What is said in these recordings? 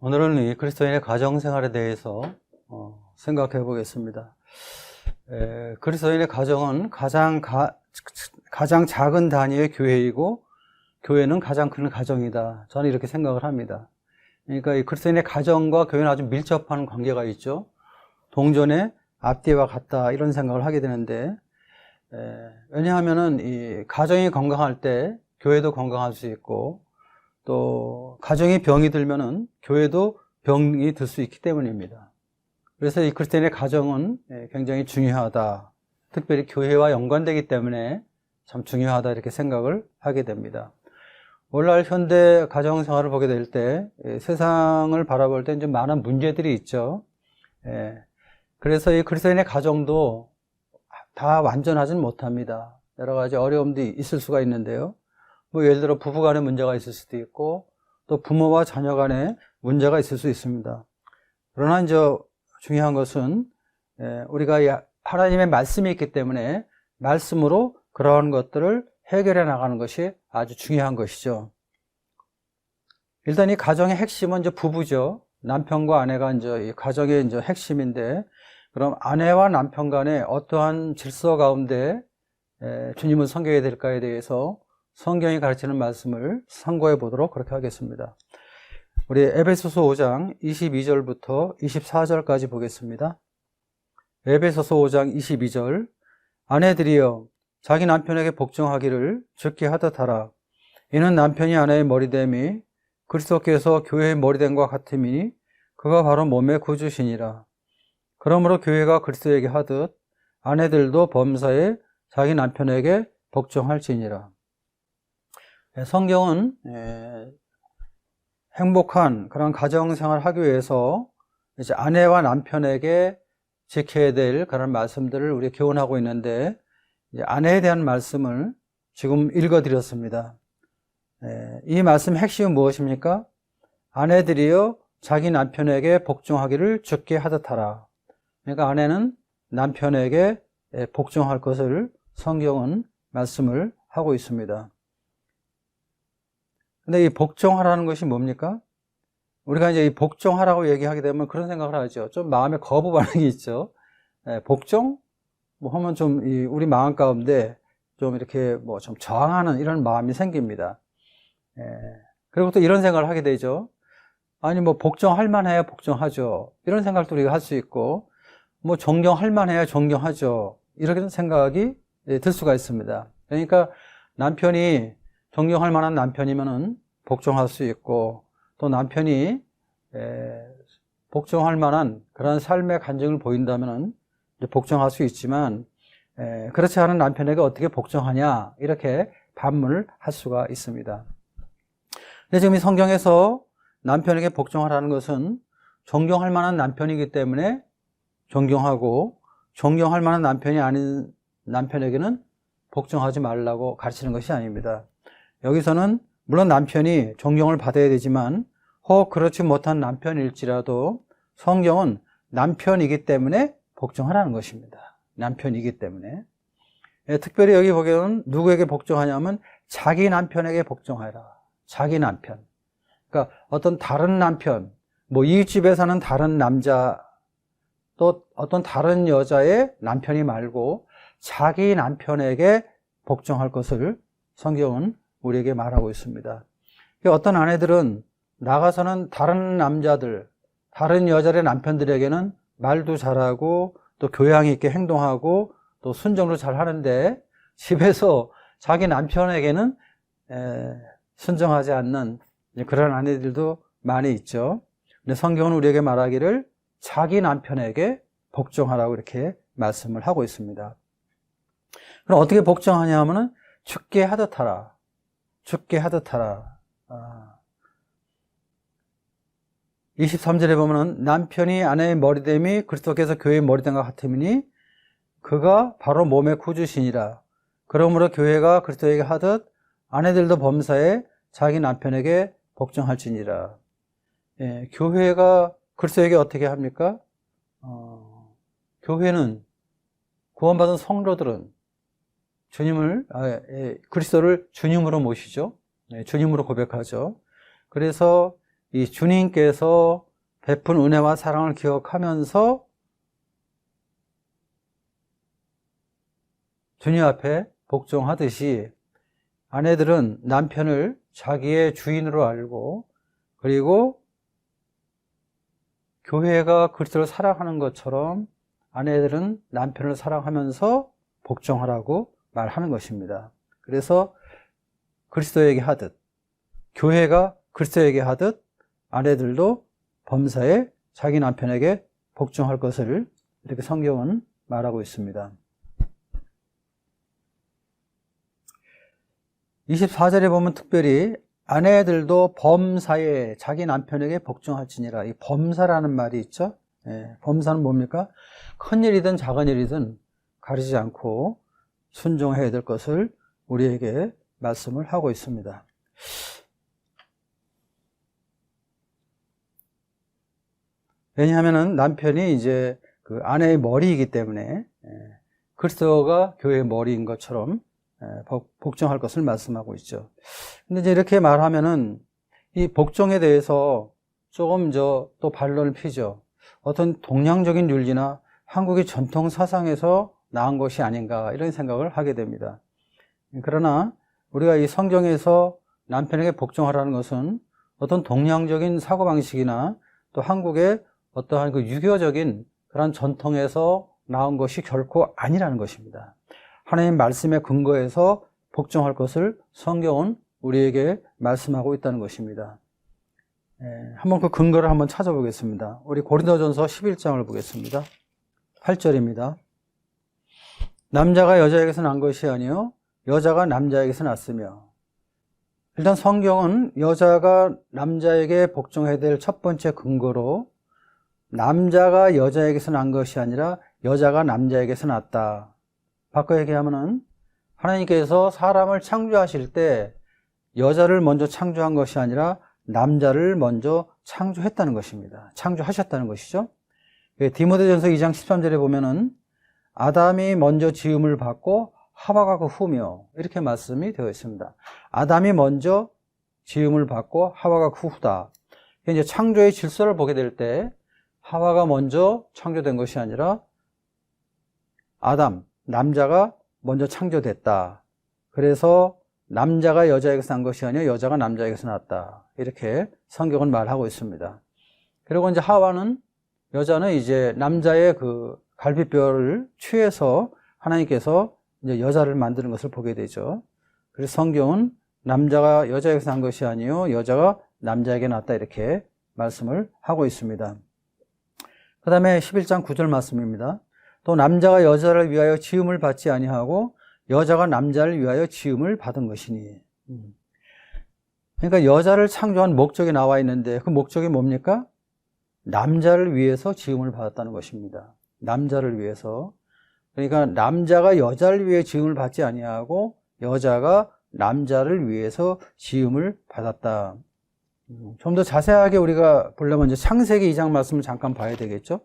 오늘은 이 그리스도인의 가정생활에 대해서 생각해 보겠습니다. 그리스도인의 가정은 가장 작은 단위의 교회이고 교회는 가장 큰 가정이다. 저는 이렇게 생각을 합니다. 그러니까 이 그리스도인의 가정과 교회는 아주 밀접한 관계가 있죠. 동전의 앞뒤와 같다 이런 생각을 하게 되는데 왜냐하면은 이 가정이 건강할 때 교회도 건강할 수 있고 또 가정이 병이 들면은 교회도 병이 들 수 있기 때문입니다. 그래서 이 그리스도인의 가정은 굉장히 중요하다. 특별히 교회와 연관되기 때문에 참 중요하다 이렇게 생각을 하게 됩니다. 오늘날 현대 가정생활을 보게 될 때 세상을 바라볼 때 좀 많은 문제들이 있죠. 그래서 이 그리스도인의 가정도 다 완전하진 못합니다. 여러 가지 어려움도 있을 수가 있는데요. 뭐 예를 들어 부부 간에 문제가 있을 수도 있고 또 부모와 자녀 간에 문제가 있을 수 있습니다. 그러나 이제 중요한 것은 우리가 하나님의 말씀이 있기 때문에 말씀으로 그러한 것들을 해결해 나가는 것이 아주 중요한 것이죠. 일단 이 가정의 핵심은 이제 부부죠. 남편과 아내가 이제 이 가정의 이제 핵심인데, 그럼 아내와 남편 간에 어떠한 질서 가운데 주님을 섬겨야 될까에 대해서 성경이 가르치는 말씀을 참고해 보도록 그렇게 하겠습니다. 우리 에베소서 5장 22절부터 24절까지 보겠습니다. 에베소서 5장 22절 아내들이여 자기 남편에게 복종하기를 주께 하듯 하라. 이는 남편이 아내의 머리됨이 그리스도께서 교회의 머리됨과 같음이니 그가 바로 몸의 구주시니라. 그러므로 교회가 그리스도에게 하듯 아내들도 범사에 자기 남편에게 복종할지니라. 성경은 행복한 그런 가정생활을 하기 위해서 이제 아내와 남편에게 지켜야 될 그런 말씀들을 우리 교훈하고 있는데, 이제 아내에 대한 말씀을 지금 읽어드렸습니다. 이 말씀 핵심은 무엇입니까? 아내들이여 자기 남편에게 복종하기를 주께 하듯 하라. 그러니까 아내는 남편에게 복종할 것을 성경은 말씀을 하고 있습니다. 근데 이 복종하라는 것이 뭡니까? 우리가 이제 이 복종하라고 얘기하게 되면 그런 생각을 하죠. 좀 마음에 거부 반응이 있죠. 복종? 뭐 하면 좀 우리 마음 가운데 좀 이렇게 뭐 좀 저항하는 이런 마음이 생깁니다. 그리고 또 이런 생각을 하게 되죠. 아니 뭐 복종할 만해야 복종하죠. 이런 생각도 우리가 할 수 있고, 뭐 존경할 만해야 존경하죠. 이렇게 생각이 들 수가 있습니다. 그러니까 남편이 존경할 만한 남편이면은 복종할 수 있고, 또 남편이 복종할 만한 그런 삶의 간증을 보인다면은 복종할 수 있지만, 그렇지 않은 남편에게 어떻게 복종하냐 이렇게 반문을 할 수가 있습니다. 근데 지금 이 성경에서 남편에게 복종하라는 것은 존경할 만한 남편이기 때문에 존경하고, 존경할 만한 남편이 아닌 남편에게는 복종하지 말라고 가르치는 것이 아닙니다. 여기서는 물론 남편이 존경을 받아야 되지만 혹 그렇지 못한 남편일지라도 성경은 남편이기 때문에 복종하라는 것입니다. 남편이기 때문에. 특별히 여기 보기에는 누구에게 복종하냐면 자기 남편에게 복종하라. 자기 남편. 그러니까 어떤 다른 남편, 뭐 이웃집에 사는 다른 남자, 또 어떤 다른 여자의 남편이 말고 자기 남편에게 복종할 것을 성경은 우리에게 말하고 있습니다. 어떤 아내들은 나가서는 다른 남자들, 다른 여자의 남편들에게는 말도 잘하고 또 교양 있게 행동하고 또 순종도 잘 하는데 집에서 자기 남편에게는 순종하지 않는 그런 아내들도 많이 있죠. 근데 성경은 우리에게 말하기를 자기 남편에게 복종하라고 이렇게 말씀을 하고 있습니다. 그럼 어떻게 복종하냐 하면은 주께 하듯 하라. 주께 하듯 하라. 23절에 보면은 남편이 아내의 머리됨이 그리스도께서 교회의 머리됨과 같음이니 그가 바로 몸의 구주시니라. 그러므로 교회가 그리스도에게 하듯 아내들도 범사에 자기 남편에게 복종할지니라. 교회가 그리스도에게 어떻게 합니까? 교회는 구원받은 성도들은 그리스도를 주님으로 모시죠. 주님으로 고백하죠. 그래서 이 주님께서 베푼 은혜와 사랑을 기억하면서 주님 앞에 복종하듯이 아내들은 남편을 자기의 주인으로 알고, 그리고 교회가 그리스도를 사랑하는 것처럼 아내들은 남편을 사랑하면서 복종하라고 말하는 것입니다. 그래서 그리스도에게 하듯, 교회가 그리스도에게 하듯 아내들도 범사에 자기 남편에게 복종할 것을 이렇게 성경은 말하고 있습니다. 24절에 보면 특별히 아내들도 범사에 자기 남편에게 복종할지니라. 이 범사라는 말이 있죠. 범사는 뭡니까? 큰 일이든 작은 일이든 가리지 않고 순종해야 될 것을 우리에게 말씀을 하고 있습니다. 왜냐하면 남편이 이제 그 아내의 머리이기 때문에 그리스도가 교회의 머리인 것처럼 복종할 것을 말씀하고 있죠. 근데 이제 이렇게 말하면은 이 복종에 대해서 조금 또 반론을 피죠. 어떤 동양적인 윤리나 한국의 전통 사상에서 나온 것이 아닌가 이런 생각을 하게 됩니다. 그러나 우리가 이 성경에서 남편에게 복종하라는 것은 어떤 동양적인 사고방식이나 또 한국의 어떠한 그 유교적인 그런 전통에서 나온 것이 결코 아니라는 것입니다. 하나님 말씀에 근거해서 복종할 것을 성경은 우리에게 말씀하고 있다는 것입니다. 한번 그 근거를 한번 찾아보겠습니다. 우리 고린도전서 11장을 보겠습니다. 8절입니다. 남자가 여자에게서 난 것이 아니요 여자가 남자에게서 났으며. 일단 성경은 여자가 남자에게 복종해야 될 첫 번째 근거로 남자가 여자에게서 난 것이 아니라 여자가 남자에게서 났다. 바꿔 얘기하면은 하나님께서 사람을 창조하실 때 여자를 먼저 창조한 것이 아니라 남자를 먼저 창조했다는 것입니다. 창조하셨다는 것이죠. 디모데전서 2장 13절에 보면은 아담이 먼저 지음을 받고 하와가 그 후며 이렇게 말씀이 되어 있습니다. 아담이 먼저 지음을 받고 하와가 그 후다. 이제 창조의 질서를 보게 될 때 하와가 먼저 창조된 것이 아니라 아담, 남자가 먼저 창조됐다. 그래서 남자가 여자에게서 난 것이 아니라 여자가 남자에게서 났다. 이렇게 성경은 말하고 있습니다. 그리고 이제 하와는, 여자는 이제 남자의 그 갈비뼈를 취해서 하나님께서 이제 여자를 만드는 것을 보게 되죠. 그래서 성경은 남자가 여자에게서 난 것이 아니요 여자가 남자에게 났다 이렇게 말씀을 하고 있습니다. 그 다음에 11장 9절 말씀입니다. 또 남자가 여자를 위하여 지음을 받지 아니하고 여자가 남자를 위하여 지음을 받은 것이니. 그러니까 여자를 창조한 목적이 나와 있는데 그 목적이 뭡니까? 남자를 위해서 지음을 받았다는 것입니다. 남자를 위해서. 그러니까 남자가 여자를 위해 지음을 받지 아니하고 여자가 남자를 위해서 지음을 받았다. 좀 더 자세하게 우리가 보려면 이제 창세기 2장 말씀을 잠깐 봐야 되겠죠?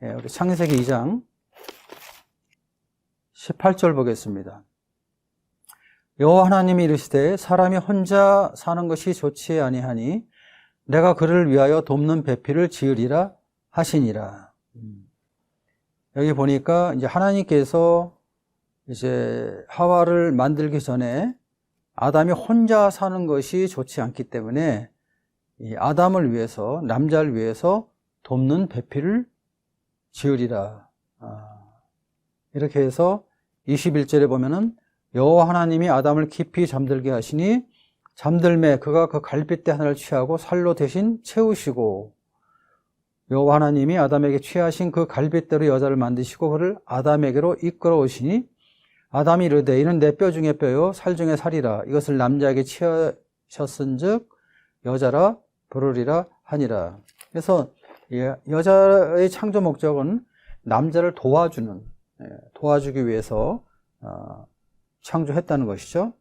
우리 창세기 2장 18절 보겠습니다. 여호와 하나님이 이르시되 사람이 혼자 사는 것이 좋지 아니하니 내가 그를 위하여 돕는 배필을 지으리라 하시니라. 여기 보니까 이제 하나님께서 이제 하와를 만들기 전에 아담이 혼자 사는 것이 좋지 않기 때문에 이 아담을 위해서, 남자를 위해서 돕는 배필을 지으리라. 이렇게 해서 21절에 보면은 여호와 하나님이 아담을 깊이 잠들게 하시니 잠들매 그가 그 갈빗대 하나를 취하고 살로 대신 채우시고 여호와 하나님이 아담에게 취하신 그 갈빗대로 여자를 만드시고 그를 아담에게로 이끌어 오시니 아담이 이르되 이는 내 뼈 중에 뼈요 살 중에 살이라 이것을 남자에게 취하셨은즉 여자라 부르리라 하니라. 그래서 여자의 창조 목적은 남자를 도와주기 위해서 창조했다는 것이죠.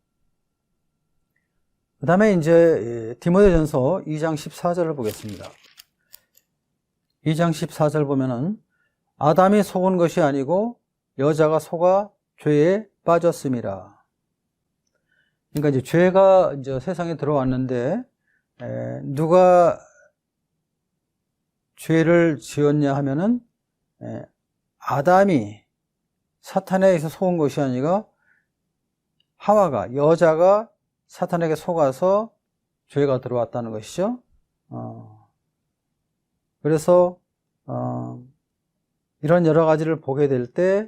그 다음에 이제 디모데전서 2장 14절을 보겠습니다. 2장 14절 보면은 아담이 속은 것이 아니고 여자가 속아 죄에 빠졌음이라. 그러니까 이제 죄가 이제 세상에 들어왔는데 누가 죄를 지었냐 하면은 아담이 사탄에 의해서 속은 것이 아니라 하와가, 여자가 사탄에게 속아서 죄가 들어왔다는 것이죠. 그래서 이런 여러 가지를 보게 될 때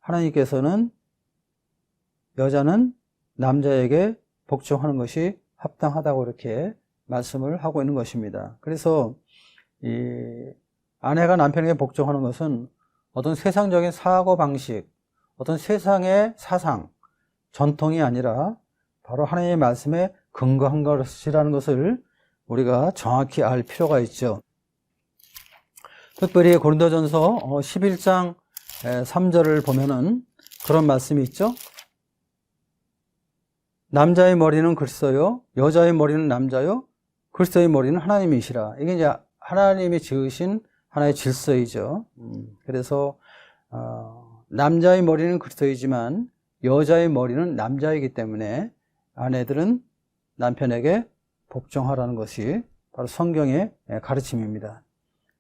하나님께서는 여자는 남자에게 복종하는 것이 합당하다고 이렇게 말씀을 하고 있는 것입니다. 그래서 이 아내가 남편에게 복종하는 것은 어떤 세상적인 사고방식, 어떤 세상의 사상, 전통이 아니라 바로 하나님의 말씀에 근거한 것이라는 것을 우리가 정확히 알 필요가 있죠. 특별히 고린도전서 11장 3절을 보면은 그런 말씀이 있죠. 남자의 머리는 그리스도요, 여자의 머리는 남자요, 그리스도의 머리는 하나님이시라. 이게 이제 하나님이 지으신 하나의 질서이죠. 그래서 남자의 머리는 그리스도이지만 여자의 머리는 남자이기 때문에 아내들은 남편에게 복종하라는 것이 바로 성경의 가르침입니다.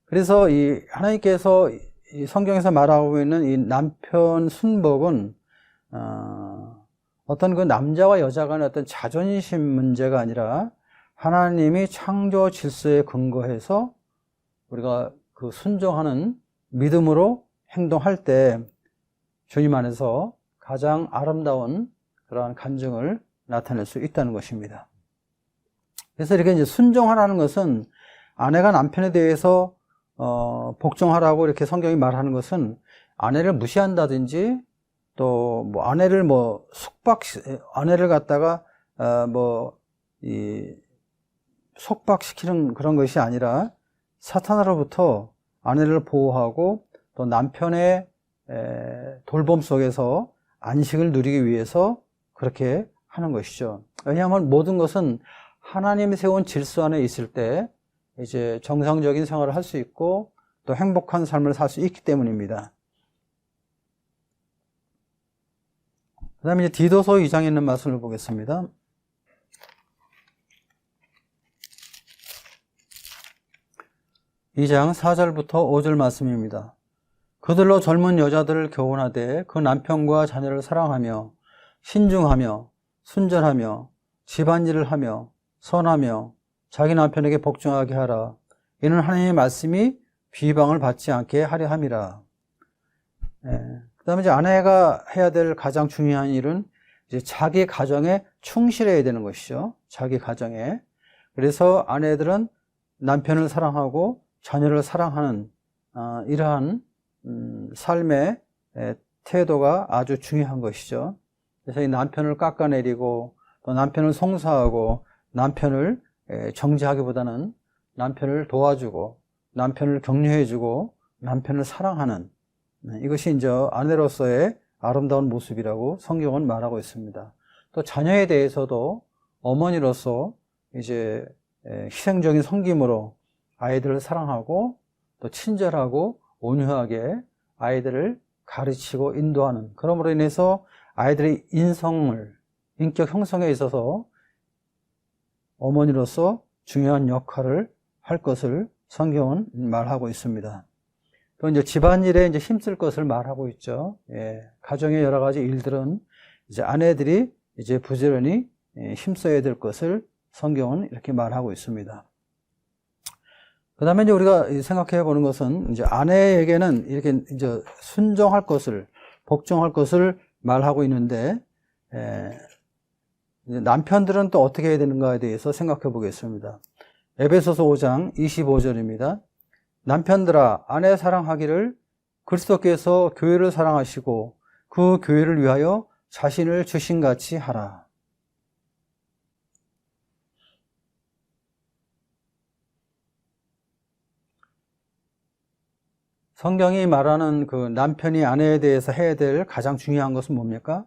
그래서 이 하나님께서 이 성경에서 말하고 있는 이 남편 순복은 어떤 그 남자와 여자 간의 어떤 자존심 문제가 아니라 하나님이 창조 질서에 근거해서 우리가 그 순종하는 믿음으로 행동할 때 주님 안에서 가장 아름다운 그러한 간증을 나타낼 수 있다는 것입니다. 그래서 이렇게 이제 순종하라는 것은 아내가 남편에 대해서 복종하라고 이렇게 성경이 말하는 것은 아내를 무시한다든지 또 뭐 아내를 아내를 갖다가 속박시키는 그런 것이 아니라 사탄으로부터 아내를 보호하고 또 남편의 돌봄 속에서 안식을 누리기 위해서 그렇게 하는 것이죠. 왜냐하면 모든 것은 하나님이 세운 질서 안에 있을 때 이제 정상적인 생활을 할 수 있고 또 행복한 삶을 살 수 있기 때문입니다. 그 다음에 이제 디도서 2장에 있는 말씀을 보겠습니다. (2장) 4절부터 5절 말씀입니다. 그들로 젊은 여자들을 교훈하되 그 남편과 자녀를 사랑하며 신중하며 순전하며 집안일을 하며 선하며 자기 남편에게 복종하게 하라. 이는 하나님의 말씀이 비방을 받지 않게 하려 함이라. 그 다음에 이제 아내가 해야 될 가장 중요한 일은 이제 자기 가정에 충실해야 되는 것이죠. 자기 가정에. 그래서 아내들은 남편을 사랑하고 자녀를 사랑하는 이러한 삶의 태도가 아주 중요한 것이죠. 그래서 이 남편을 깎아내리고 또 남편을 송사하고 남편을 정죄하기보다는 남편을 도와주고 남편을 격려해주고 남편을 사랑하는 이것이 이제 아내로서의 아름다운 모습이라고 성경은 말하고 있습니다. 또 자녀에 대해서도 어머니로서 이제 희생적인 섬김으로 아이들을 사랑하고 또 친절하고 온유하게 아이들을 가르치고 인도하는, 그러므로 인해서 아이들의 인격 형성에 있어서 어머니로서 중요한 역할을 할 것을 성경은 말하고 있습니다. 또 이제 집안일에 이제 힘쓸 것을 말하고 있죠. 가정의 여러 가지 일들은 이제 아내들이 이제 부지런히 힘써야 될 것을 성경은 이렇게 말하고 있습니다. 그 다음에 이제 우리가 생각해 보는 것은 이제 아내에게는 이렇게 이제 순종할 것을, 복종할 것을 말하고 있는데, 이제 남편들은 또 어떻게 해야 되는가에 대해서 생각해 보겠습니다. 에베소서 5장 25절입니다. 남편들아, 아내 사랑하기를 그리스도께서 교회를 사랑하시고 그 교회를 위하여 자신을 주신같이 하라. 성경이 말하는 그 남편이 아내에 대해서 해야 될 가장 중요한 것은 뭡니까?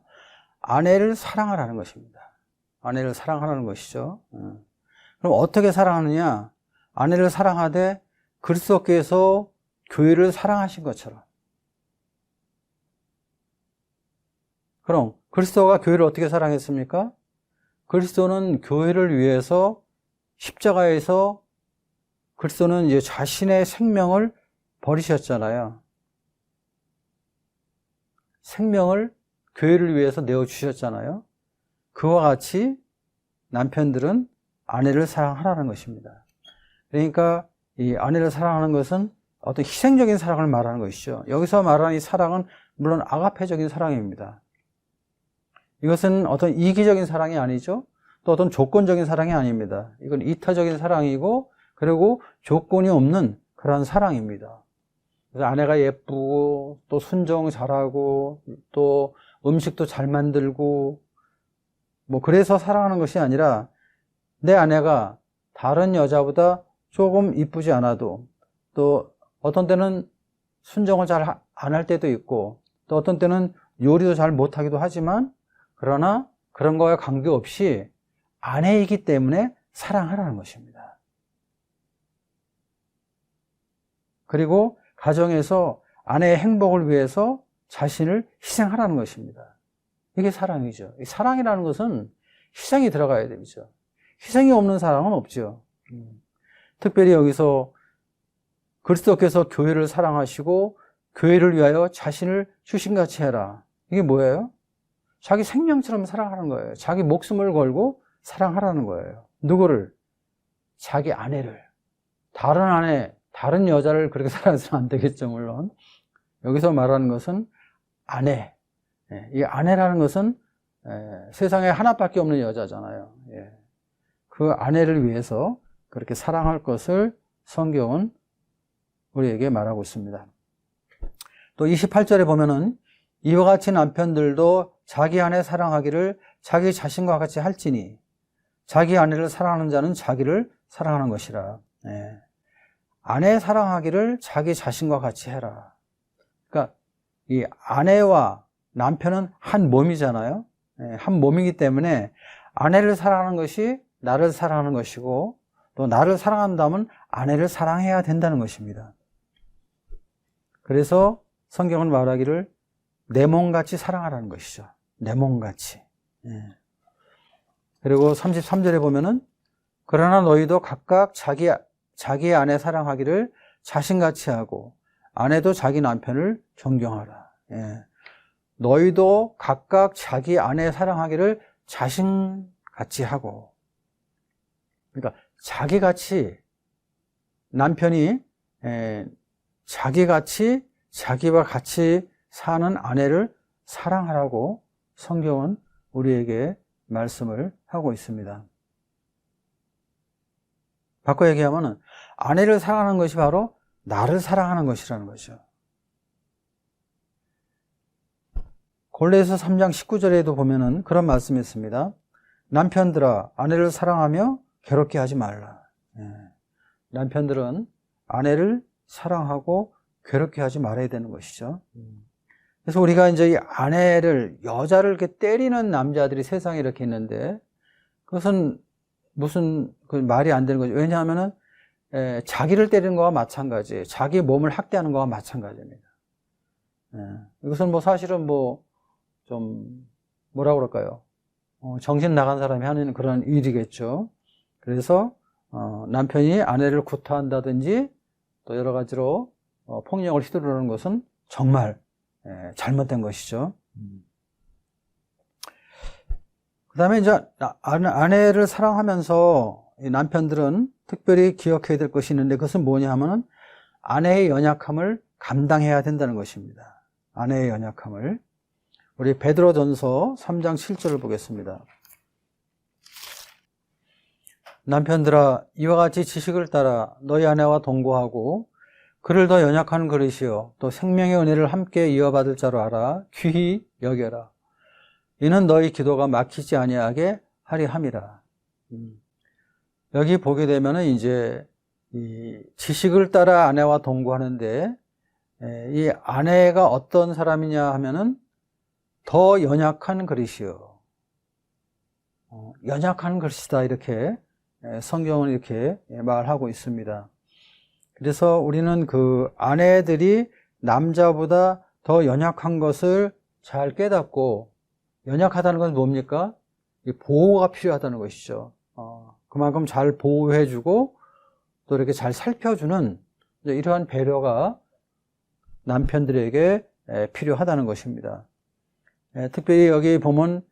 아내를 사랑하라는 것입니다. 아내를 사랑하라는 것이죠. 그럼 어떻게 사랑하느냐? 아내를 사랑하되 그리스도께서 교회를 사랑하신 것처럼. 그럼 그리스도가 교회를 어떻게 사랑했습니까? 그리스도는 교회를 위해서 십자가에서 그리스도는 이제 자신의 생명을 버리셨잖아요. 생명을 교회를 위해서 내어주셨잖아요. 그와 같이 남편들은 아내를 사랑하라는 것입니다. 그러니까 이 아내를 사랑하는 것은 어떤 희생적인 사랑을 말하는 것이죠. 여기서 말하는 이 사랑은 물론 아가페적인 사랑입니다. 이것은 어떤 이기적인 사랑이 아니죠. 또 어떤 조건적인 사랑이 아닙니다. 이건 이타적인 사랑이고, 그리고 조건이 없는 그런 사랑입니다. 그래서 아내가 예쁘고 또 순종 잘하고 또 음식도 잘 만들고 뭐 그래서 사랑하는 것이 아니라, 내 아내가 다른 여자보다 조금 이쁘지 않아도, 또 어떤 때는 순종을 잘 안 할 때도 있고, 또 어떤 때는 요리도 잘 못하기도 하지만, 그러나 그런 거와 관계없이 아내이기 때문에 사랑하라는 것입니다. 그리고 가정에서 아내의 행복을 위해서 자신을 희생하라는 것입니다. 이게 사랑이죠. 사랑이라는 것은 희생이 들어가야 되죠. 희생이 없는 사랑은 없죠. 특별히 여기서 그리스도께서 교회를 사랑하시고 교회를 위하여 자신을 주신같이 해라. 이게 뭐예요? 자기 생명처럼 사랑하는 거예요. 자기 목숨을 걸고 사랑하라는 거예요. 누구를? 자기 아내를. 다른 아내, 다른 여자를 그렇게 사랑해서는 안 되겠죠, 물론. 여기서 말하는 것은 아내. 이 아내라는 것은 세상에 하나밖에 없는 여자잖아요. 그 아내를 위해서 그렇게 사랑할 것을 성경은 우리에게 말하고 있습니다. 또 28절에 보면은 이와 같이 남편들도 자기 아내 사랑하기를 자기 자신과 같이 할지니 자기 아내를 사랑하는 자는 자기를 사랑하는 것이라. 아내 사랑하기를 자기 자신과 같이 해라. 그러니까 이 아내와 남편은 한 몸이잖아요. 한 몸이기 때문에 아내를 사랑하는 것이 나를 사랑하는 것이고, 또 나를 사랑한다면 아내를 사랑해야 된다는 것입니다. 그래서 성경은 말하기를 내 몸같이 사랑하라는 것이죠. 내 몸같이. 그리고 33절에 보면은 그러나 너희도 각각 자기의 아내 사랑하기를 자신같이 하고 아내도 자기 남편을 존경하라. 너희도 각각 자기 아내 사랑하기를 자신같이 하고, 그러니까 자기같이, 남편이 자기같이 자기와 같이 사는 아내를 사랑하라고 성경은 우리에게 말씀을 하고 있습니다. 바꿔 얘기하면 아내를 사랑하는 것이 바로 나를 사랑하는 것이라는 거죠. 골로새서 3장 19절에도 보면은 그런 말씀이 있습니다. 남편들아 아내를 사랑하며 괴롭게 하지 말라. 남편들은 아내를 사랑하고 괴롭게 하지 말아야 되는 것이죠. 그래서 우리가 이제 이 아내를, 여자를 이렇게 때리는 남자들이 세상에 이렇게 있는데, 그것은 무슨 말이 안 되는 거죠. 왜냐하면은 자기를 때리는 거와 마찬가지예요. 자기 몸을 학대하는 거와 마찬가지입니다. 이것은 뭐 사실은 뭐 좀 뭐라 그럴까요? 정신 나간 사람이 하는 그런 일이겠죠. 그래서 남편이 아내를 구타한다든지 또 여러 가지로 폭력을 휘두르는 것은 정말 잘못된 것이죠. 그 다음에 이제 아내를 사랑하면서 이 남편들은 특별히 기억해야 될 것이 있는데, 그것은 뭐냐 하면은 아내의 연약함을 감당해야 된다는 것입니다. 아내의 연약함을. 우리 베드로전서 3장 7절을 보겠습니다. 남편들아 이와 같이 지식을 따라 너희 아내와 동거하고 그를 더 연약한 그릇이요 또 생명의 은혜를 함께 이어받을 자로 알아 귀히 여겨라. 이는 너희 기도가 막히지 아니하게 하리 함이라. 여기 보게 되면은 이제 이 지식을 따라 아내와 동거하는데, 이 아내가 어떤 사람이냐 하면은 더 연약한 그릇이요. 연약한 그릇이다, 이렇게 성경은 이렇게 말하고 있습니다. 그래서 우리는 그 아내들이 남자보다 더 연약한 것을 잘 깨닫고, 연약하다는 건 뭡니까? 보호가 필요하다는 것이죠. 그만큼 잘 보호해주고 또 이렇게 잘 살펴주는 이러한 배려가 남편들에게 필요하다는 것입니다. 특별히 여기 보면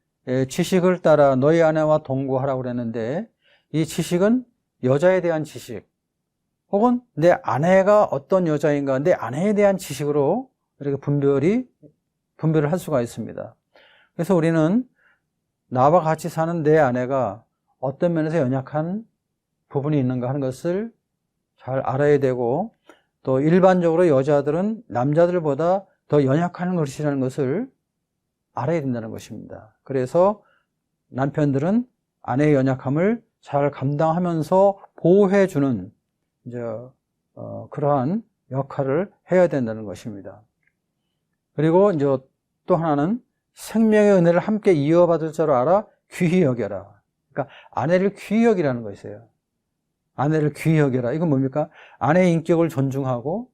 지식을 따라 너희 아내와 동거하라고 그랬는데, 이 지식은 여자에 대한 지식, 혹은 내 아내가 어떤 여자인가, 내 아내에 대한 지식으로 이렇게 분별을 할 수가 있습니다. 그래서 우리는 나와 같이 사는 내 아내가 어떤 면에서 연약한 부분이 있는가 하는 것을 잘 알아야 되고, 또 일반적으로 여자들은 남자들보다 더 연약한 것이라는 것을 알아야 된다는 것입니다. 그래서 남편들은 아내의 연약함을 잘 감당하면서 보호해주는 그러한 역할을 해야 된다는 것입니다. 그리고 이제 또 하나는 생명의 은혜를 함께 이어받을 줄 알아 귀히 여겨라. 그러니까 아내를 귀히 여기라는 것이에요. 아내를 귀히 여겨라. 이건 뭡니까? 아내의 인격을 존중하고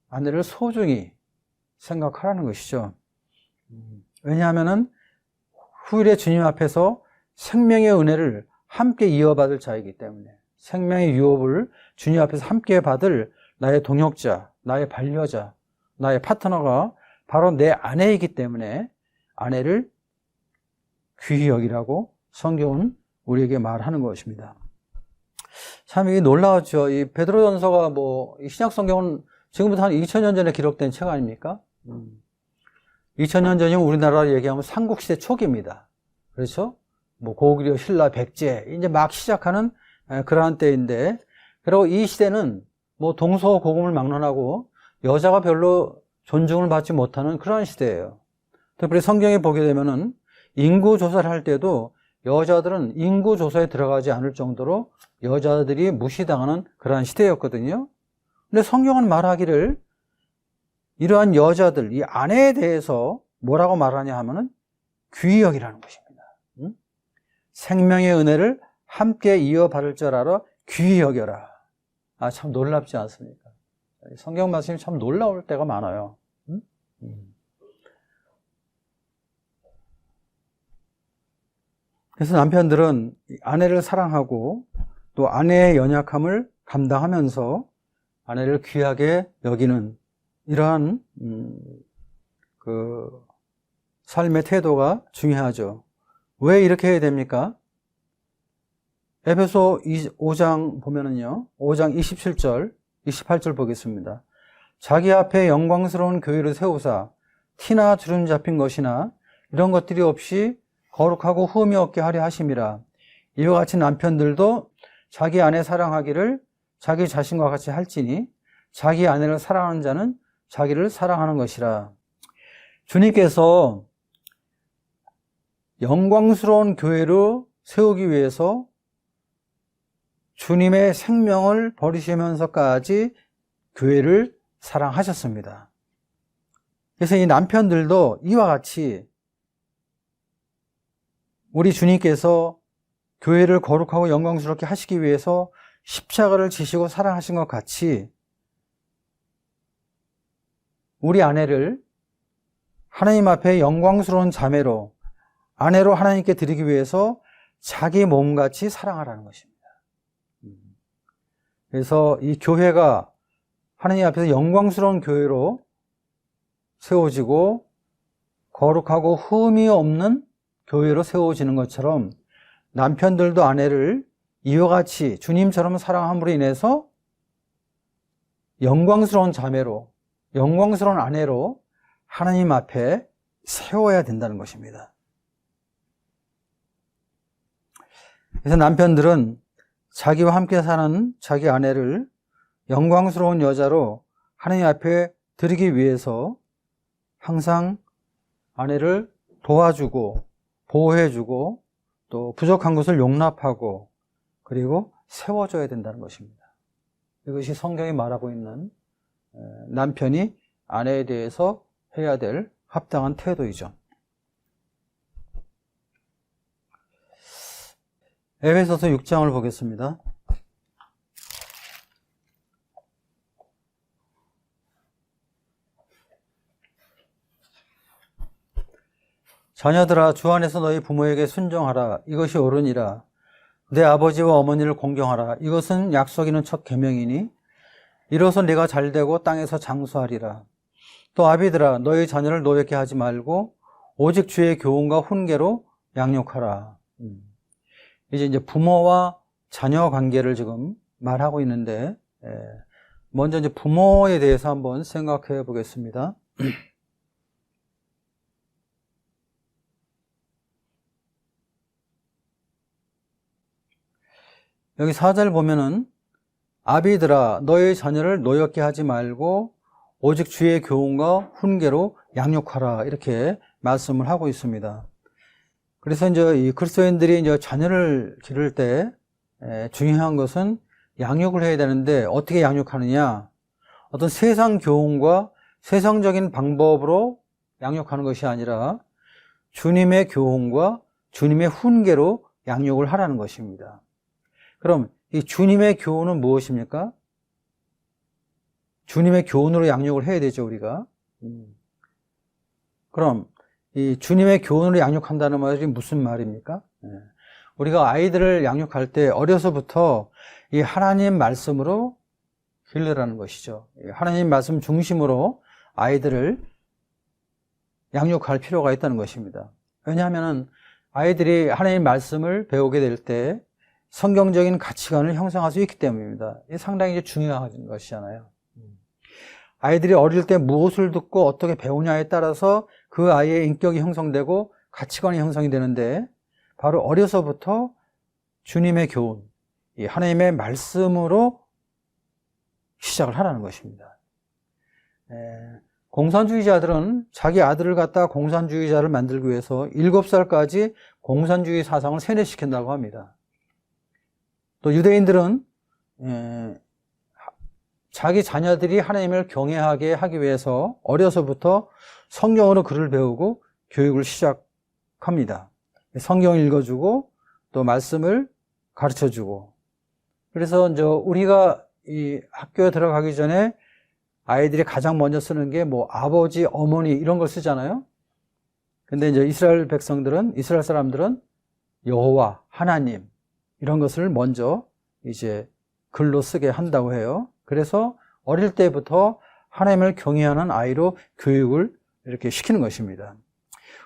아내를 소중히 생각하라는 것이죠. 왜냐하면은 후일에 주님 앞에서 생명의 은혜를 함께 이어받을 자이기 때문에, 생명의 유업을 주님 앞에서 함께 받을 나의 동역자, 나의 반려자, 나의 파트너가 바로 내 아내이기 때문에 아내를 귀히 여기라고 성경은 우리에게 말하는 것입니다. 참 이게 놀라웠죠. 이 베드로전서가 이 신약 성경은 지금부터 한 2000년 전에 기록된 책 아닙니까? 2000년 전이면 우리나라로 얘기하면 삼국시대 초기입니다. 그렇죠? 고구려, 신라, 백제 이제 막 시작하는 그러한 때인데, 그리고 이 시대는 동서고금을 막론하고 여자가 별로 존중을 받지 못하는 그러한 시대예요. 특별히 성경에 보게 되면은 인구 조사를 할 때도 여자들은 인구 조사에 들어가지 않을 정도로 여자들이 무시당하는 그러한 시대였거든요. 근데 성경은 말하기를 이러한 여자들, 이 아내에 대해서 뭐라고 말하냐 하면은 귀히 여기라는 것입니다. 생명의 은혜를 함께 이어받을 줄 알아 귀히 여겨라. 참 놀랍지 않습니까? 성경 말씀이 참 놀라울 때가 많아요. 그래서 남편들은 아내를 사랑하고 또 아내의 연약함을 감당하면서 아내를 귀하게 여기는 이러한 삶의 태도가 중요하죠. 왜 이렇게 해야 됩니까? 에베소 5장 보면은요, 5장 27절, 28절 보겠습니다. 자기 앞에 영광스러운 교회를 세우사 티나 주름 잡힌 것이나 이런 것들이 없이 거룩하고 흠이 없게 하려 하심이라. 이와 같이 남편들도 자기 아내 사랑하기를 자기 자신과 같이 할지니 자기 아내를 사랑하는 자는 자기를 사랑하는 것이라. 주님께서 영광스러운 교회로 세우기 위해서 주님의 생명을 버리시면서까지 교회를 사랑하셨습니다. 그래서 이 남편들도 이와 같이 우리 주님께서 교회를 거룩하고 영광스럽게 하시기 위해서 십자가를 지시고 사랑하신 것 같이 우리 아내를 하나님 앞에 영광스러운 자매로, 아내로 하나님께 드리기 위해서 자기 몸같이 사랑하라는 것입니다. 그래서 이 교회가 하나님 앞에서 영광스러운 교회로 세워지고 거룩하고 흠이 없는 교회로 세워지는 것처럼 남편들도 아내를 이와 같이 주님처럼 사랑함으로 인해서 영광스러운 자매로, 영광스러운 아내로 하나님 앞에 세워야 된다는 것입니다. 그래서 남편들은 자기와 함께 사는 자기 아내를 영광스러운 여자로 하나님 앞에 드리기 위해서 항상 아내를 도와주고 보호해주고 또 부족한 것을 용납하고 그리고 세워줘야 된다는 것입니다. 이것이 성경이 말하고 있는 남편이 아내에 대해서 해야 될 합당한 태도이죠. 에베소서 6장을 보겠습니다. 자녀들아 주 안에서 너희 부모에게 순종하라. 이것이 옳으니라. 내 아버지와 어머니를 공경하라. 이것은 약속 있는 첫 계명이니 이로써 네가 잘되고 땅에서 장수하리라. 또 아비들아 너희 자녀를 노엽게 하지 말고 오직 주의 교훈과 훈계로 양육하라. 이제 부모와 자녀 관계를 지금 말하고 있는데, 먼저 이제 부모에 대해서 한번 생각해 보겠습니다. 여기 4절 보면은 아비들아 너희 자녀를 노엽게 하지 말고 오직 주의 교훈과 훈계로 양육하라, 이렇게 말씀을 하고 있습니다. 그래서 이제 이 그리스도인들이 이제 자녀를 기를 때 중요한 것은 양육을 해야 되는데, 어떻게 양육하느냐? 어떤 세상 교훈과 세상적인 방법으로 양육하는 것이 아니라 주님의 교훈과 주님의 훈계로 양육을 하라는 것입니다. 그럼 이 주님의 교훈은 무엇입니까? 주님의 교훈으로 양육을 해야 되죠, 우리가. 그럼 이 주님의 교훈으로 양육한다는 말이 무슨 말입니까? 우리가 아이들을 양육할 때 어려서부터 이 하나님 말씀으로 길러라는 것이죠. 하나님 말씀 중심으로 아이들을 양육할 필요가 있다는 것입니다. 왜냐하면 아이들이 하나님 말씀을 배우게 될 때 성경적인 가치관을 형성할 수 있기 때문입니다. 이게 상당히 중요한 것이잖아요. 아이들이 어릴 때 무엇을 듣고 어떻게 배우냐에 따라서 그 아이의 인격이 형성되고 가치관이 형성이 되는데, 바로 어려서부터 주님의 교훈, 이 하나님의 말씀으로 시작을 하라는 것입니다. 공산주의자들은 자기 아들을 갖다 공산주의자를 만들기 위해서 7살까지 공산주의 사상을 세뇌시킨다고 합니다. 또 유대인들은 자기 자녀들이 하나님을 경외하게 하기 위해서 어려서부터 성경으로 글을 배우고 교육을 시작합니다. 성경을 읽어주고 또 말씀을 가르쳐주고. 그래서 이제 우리가 이 학교에 들어가기 전에 아이들이 가장 먼저 쓰는 게 뭐 아버지, 어머니 이런 걸 쓰잖아요. 근데 이제 이스라엘 사람들은 여호와, 하나님 이런 것을 먼저 이제 글로 쓰게 한다고 해요. 그래서 어릴 때부터 하나님을 경외하는 아이로 교육을 이렇게 시키는 것입니다.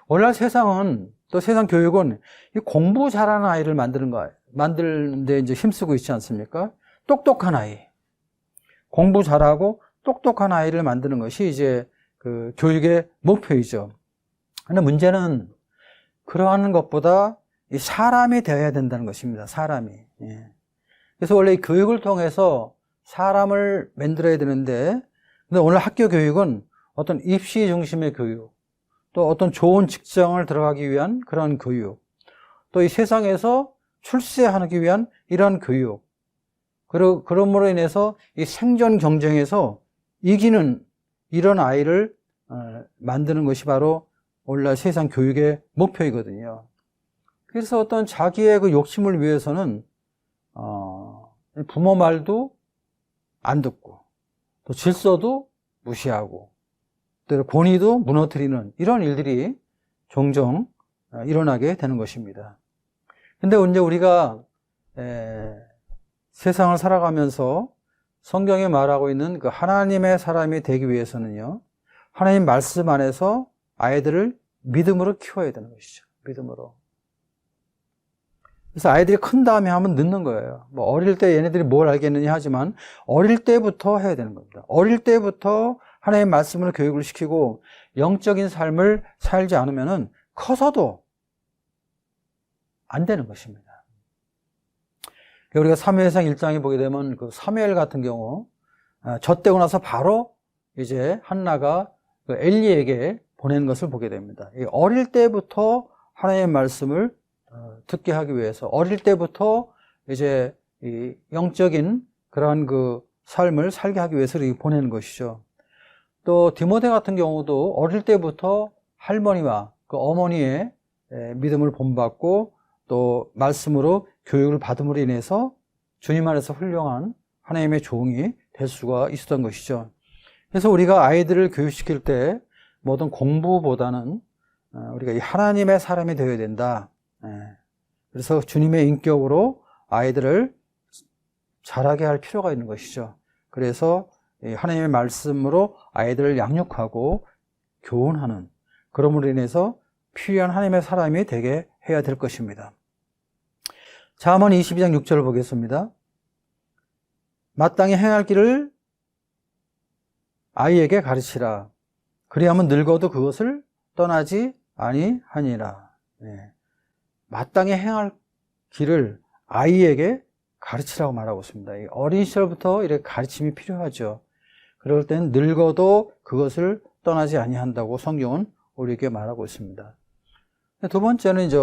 오늘날 세상은, 또 세상 교육은 이 공부 잘하는 아이를 만드는데 이제 힘쓰고 있지 않습니까? 똑똑한 아이. 공부 잘하고 똑똑한 아이를 만드는 것이 이제 그 교육의 목표이죠. 그런데 문제는 그러한 것보다 이 사람이 되어야 된다는 것입니다. 사람이. 그래서 원래 이 교육을 통해서 사람을 만들어야 되는데, 근데 오늘 학교 교육은 어떤 입시 중심의 교육, 또 어떤 좋은 직장을 들어가기 위한 그런 교육, 또 이 세상에서 출세하기 위한 이런 교육, 그리고 그럼으로 인해서 이 생존 경쟁에서 이기는 이런 아이를 만드는 것이 바로 오늘날 세상 교육의 목표이거든요. 그래서 어떤 자기의 그 욕심을 위해서는 부모 말도 안 듣고, 또 질서도 무시하고, 또 권위도 무너뜨리는 이런 일들이 종종 일어나게 되는 것입니다. 근데 이제 우리가 세상을 살아가면서 성경에 말하고 있는 그 하나님의 사람이 되기 위해서는요, 하나님 말씀 안에서 아이들을 믿음으로 키워야 되는 것이죠. 믿음으로. 그래서 아이들이 큰 다음에 하면 늦는 거예요. 뭐 어릴 때 얘네들이 뭘 알겠느냐 하지만 어릴 때부터 해야 되는 겁니다. 어릴 때부터 하나님의 말씀으로 교육을 시키고 영적인 삶을 살지 않으면은 커서도 안 되는 것입니다. 우리가 사무엘상 1장에 보게 되면 그 사무엘 같은 경우 젖되고 나서 바로 이제 한나가 그 엘리에게 보낸 것을 보게 됩니다. 어릴 때부터 하나님의 말씀을 듣게 하기 위해서, 어릴 때부터 이제 이 영적인 그런 그 삶을 살게 하기 위해서 이렇게 보내는 것이죠. 또 디모데 같은 경우도 어릴 때부터 할머니와 그 어머니의 믿음을 본받고 또 말씀으로 교육을 받음으로 인해서 주님 안에서 훌륭한 하나님의 종이 될 수가 있었던 것이죠. 그래서 우리가 아이들을 교육시킬 때 모든 공부보다는 우리가 이 하나님의 사람이 되어야 된다. 그래서 주님의 인격으로 아이들을 자라게 할 필요가 있는 것이죠. 그래서 하나님의 말씀으로 아이들을 양육하고 교훈하는, 그러므로 인해서 필요한 하나님의 사람이 되게 해야 될 것입니다. 잠언 22장 6절을 보겠습니다. 마땅히 행할 길을 아이에게 가르치라. 그리하면 늙어도 그것을 떠나지 아니하니라. 네. 마땅히 행할 길을 아이에게 가르치라고 말하고 있습니다. 어린 시절부터 이렇게 가르침이 필요하죠. 그럴 땐 늙어도 그것을 떠나지 아니한다고 성경은 우리에게 말하고 있습니다. 두 번째는 이제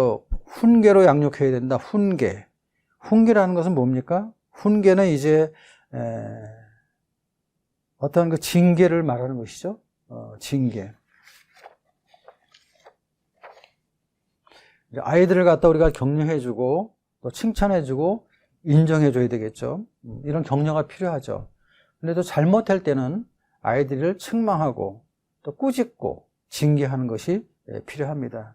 훈계로 양육해야 된다. 훈계. 훈계라는 것은 뭡니까? 훈계는 이제 어떤 그 징계를 말하는 것이죠. 징계. 아이들을 갖다 우리가 격려해주고 또 칭찬해주고 인정해줘야 되겠죠. 이런 격려가 필요하죠. 그런데 또 잘못할 때는 아이들을 책망하고 또 꾸짖고 징계하는 것이 필요합니다.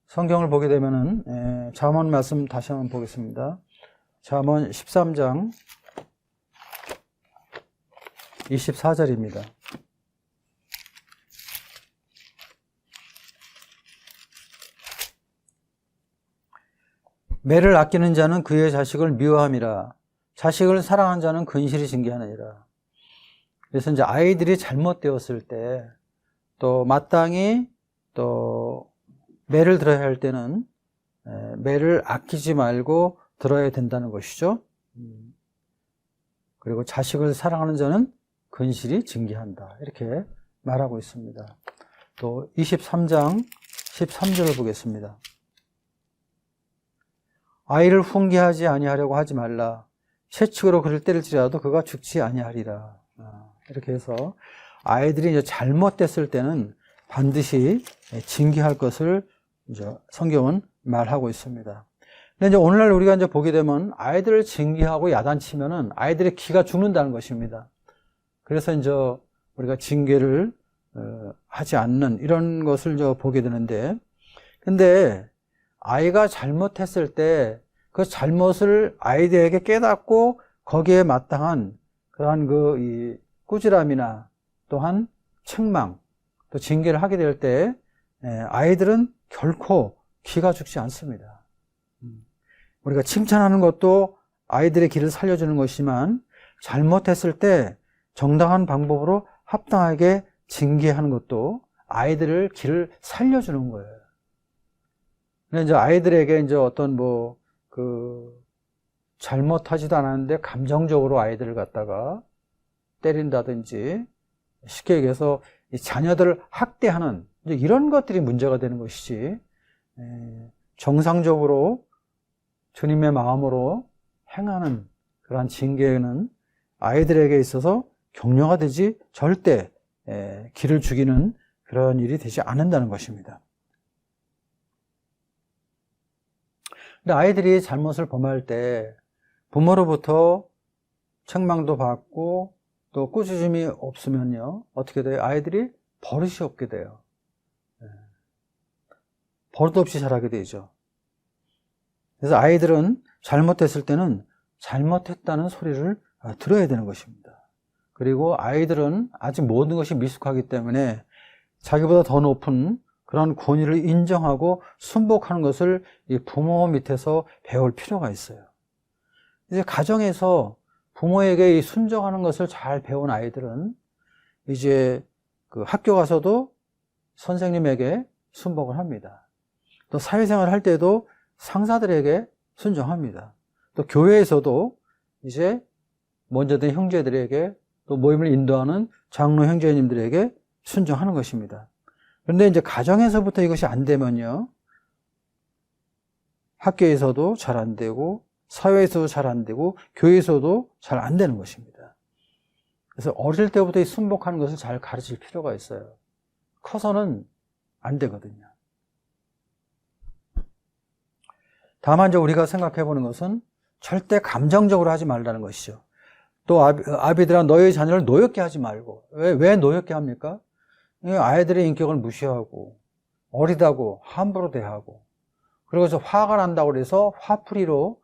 성경을 보게 되면은 잠언 말씀 다시 한번 보겠습니다. 잠언 13장 24절입니다. 매를 아끼는 자는 그의 자식을 미워함이라. 자식을 사랑하는 자는 근실이 징계하느니라. 그래서 이제 아이들이 잘못되었을 때 또 마땅히 또 매를 들어야 할 때는 매를 아끼지 말고 들어야 된다는 것이죠. 그리고 자식을 사랑하는 자는 근실이 징계한다. 이렇게 말하고 있습니다. 또 23장 13절을 보겠습니다. 아이를 훈계하지 아니하려고 하지 말라. 채찍으로 그를 때릴지라도 그가 죽지 아니하리라. 이렇게 해서 아이들이 이제 잘못됐을 때는 반드시 징계할 것을 이제 성경은 말하고 있습니다. 근데 이제 오늘날 우리가 이제 보게 되면 아이들을 징계하고 야단치면은 아이들의 기가 죽는다는 것입니다. 그래서 이제 우리가 징계를 하지 않는 이런 것을 이제 보게 되는데, 근데 아이가 잘못했을 때 그 잘못을 아이들에게 깨닫고 거기에 마땅한 그러한 이 꾸지람이나 또한 책망, 또 징계를 하게 될 때 아이들은 결코 기가 죽지 않습니다. 우리가 칭찬하는 것도 아이들의 길을 살려주는 것이지만 잘못했을 때 정당한 방법으로 합당하게 징계하는 것도 아이들을 길을 살려주는 거예요. 근데 이제 아이들에게 이제 어떤 잘못하지도 않았는데 감정적으로 아이들을 갖다가 때린다든지 쉽게 얘기해서 이 자녀들을 학대하는 이런 것들이 문제가 되는 것이지, 정상적으로 주님의 마음으로 행하는 그러한 징계는 아이들에게 있어서 격려가 되지 절대 기를 죽이는 그런 일이 되지 않는다는 것입니다. 근데 아이들이 잘못을 범할 때 부모로부터 책망도 받고 또 꾸짖음이 없으면요, 어떻게 돼요? 아이들이 버릇이 없게 돼요. 버릇 없이 자라게 되죠. 그래서 아이들은 잘못했을 때는 잘못했다는 소리를 들어야 되는 것입니다. 그리고 아이들은 아직 모든 것이 미숙하기 때문에 자기보다 더 높은 그런 권위를 인정하고 순복하는 것을 이 부모 밑에서 배울 필요가 있어요. 이제 가정에서 부모에게 이 순종하는 것을 잘 배운 아이들은 이제 그 학교 가서도 선생님에게 순복을 합니다. 또 사회생활 할 때도 상사들에게 순종합니다. 또 교회에서도 이제 먼저 된 형제들에게 또 모임을 인도하는 장로 형제님들에게 순종하는 것입니다. 그런데 이제 가정에서부터 이것이 안 되면요, 학교에서도 잘 안 되고 사회에서도 잘 안 되고 교회에서도 잘 안 되는 것입니다. 그래서 어릴 때부터 이 순복하는 것을 잘 가르칠 필요가 있어요. 커서는 안 되거든요. 다만 이제 우리가 생각해 보는 것은 절대 감정적으로 하지 말라는 것이죠. 또 아비들아 너희 자녀를 노엽게 하지 말고. 왜 노엽게 합니까? 아이들의 인격을 무시하고 어리다고 함부로 대하고 그리고 화가 난다고 해서 화풀이로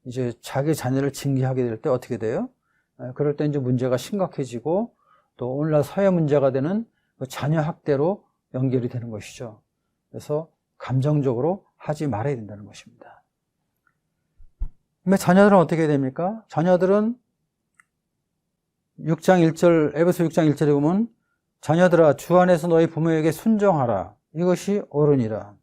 이제 자기 자녀를 징계하게 될 때 어떻게 돼요? 그럴 때 이제 문제가 심각해지고 또 오늘날 사회 문제가 되는 자녀 학대로 연결이 되는 것이죠. 그래서 감정적으로 하지 말아야 된다는 것입니다. 근데 자녀들은 어떻게 됩니까? 자녀들은 6장 1절, 에베소 6장 1절에 보면 자녀들아 주 안에서 너희 부모에게 순종하라. 이것이 옳으니라.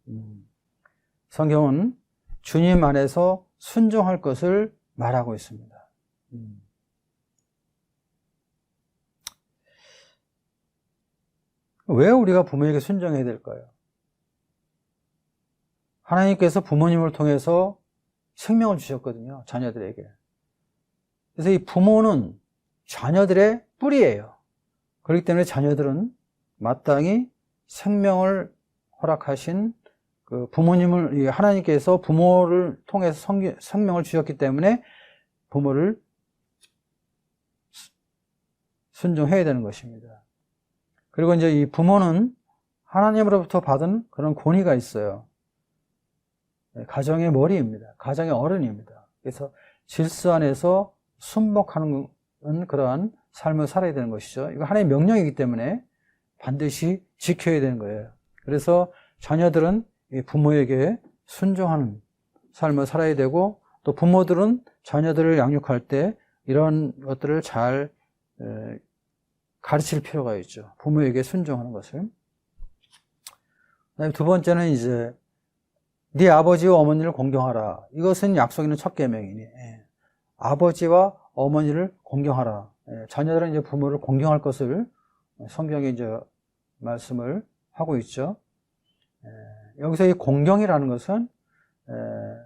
성경은 주님 안에서 순종할 것을 말하고 있습니다. 왜 우리가 부모에게 순종해야 될까요? 하나님께서 부모님을 통해서 생명을 주셨거든요. 자녀들에게. 그래서 이 부모는 자녀들의 뿌리예요. 그렇기 때문에 자녀들은 마땅히 생명을 허락하신 그 부모님을, 하나님께서 부모를 통해서 생명을 주셨기 때문에 부모를 순종해야 되는 것입니다. 그리고 이제 이 부모는 하나님으로부터 받은 그런 권위가 있어요. 가정의 머리입니다. 가정의 어른입니다. 그래서 질서 안에서 순복하는 그러한 삶을 살아야 되는 것이죠. 이거 하나님의 명령이기 때문에 반드시 지켜야 되는 거예요. 그래서 자녀들은 부모에게 순종하는 삶을 살아야 되고, 또 부모들은 자녀들을 양육할 때 이런 것들을 잘 가르칠 필요가 있죠. 부모에게 순종하는 것을. 그다음에 두 번째는 이제 네 아버지와 어머니를 공경하라. 이것은 약속 있는 첫 계명이니 아버지와 어머니를 공경하라. 자녀들은 이제 부모를 공경할 것을 성경에 이제 말씀을 하고 있죠. 여기서 이 공경이라는 것은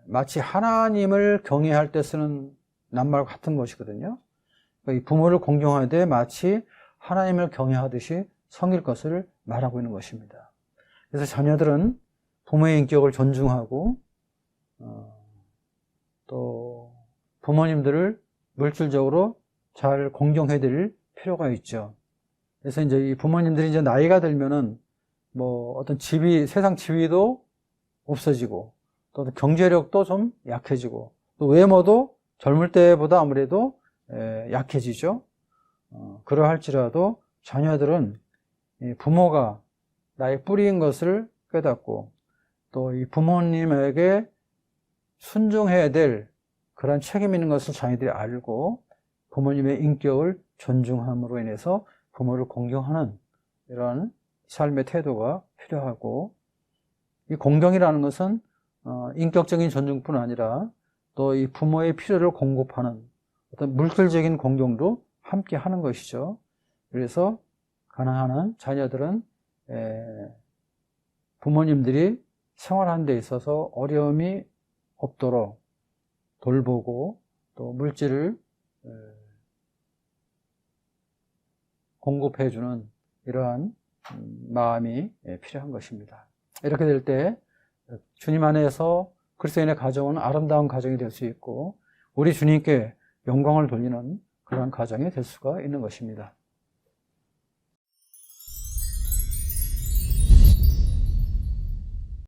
마치 하나님을 경외할 때 쓰는 낱말과 같은 것이거든요. 이 부모를 공경하되 마치 하나님을 경외하듯이 섬길 것을 말하고 있는 것입니다. 그래서 자녀들은 부모의 인격을 존중하고 또 부모님들을 물질적으로 잘 공경해 드릴 필요가 있죠. 그래서 이제 이 부모님들이 이제 나이가 들면은 뭐 어떤 세상 지위도 없어지고 또 경제력도 좀 약해지고 또 외모도 젊을 때보다 아무래도 약해지죠. 그러할지라도 자녀들은 부모가 나의 뿌리인 것을 깨닫고 또 이 부모님에게 순종해야 될 그런 책임 있는 것을 자녀들이 알고 부모님의 인격을 존중함으로 인해서 부모를 공경하는 이런 삶의 태도가 필요하고, 이 공경이라는 것은 인격적인 존중뿐 아니라 또 이 부모의 필요를 공급하는 어떤 물질적인 공경도 함께 하는 것이죠. 그래서 가능한 한 자녀들은 부모님들이 생활하는 데 있어서 어려움이 없도록 돌보고 또 물질을 공급해주는 이러한 마음이 필요한 것입니다. 이렇게 될 때 주님 안에서 그리스도인의 가정은 아름다운 가정이 될 수 있고 우리 주님께 영광을 돌리는 그런 가정이 될 수가 있는 것입니다.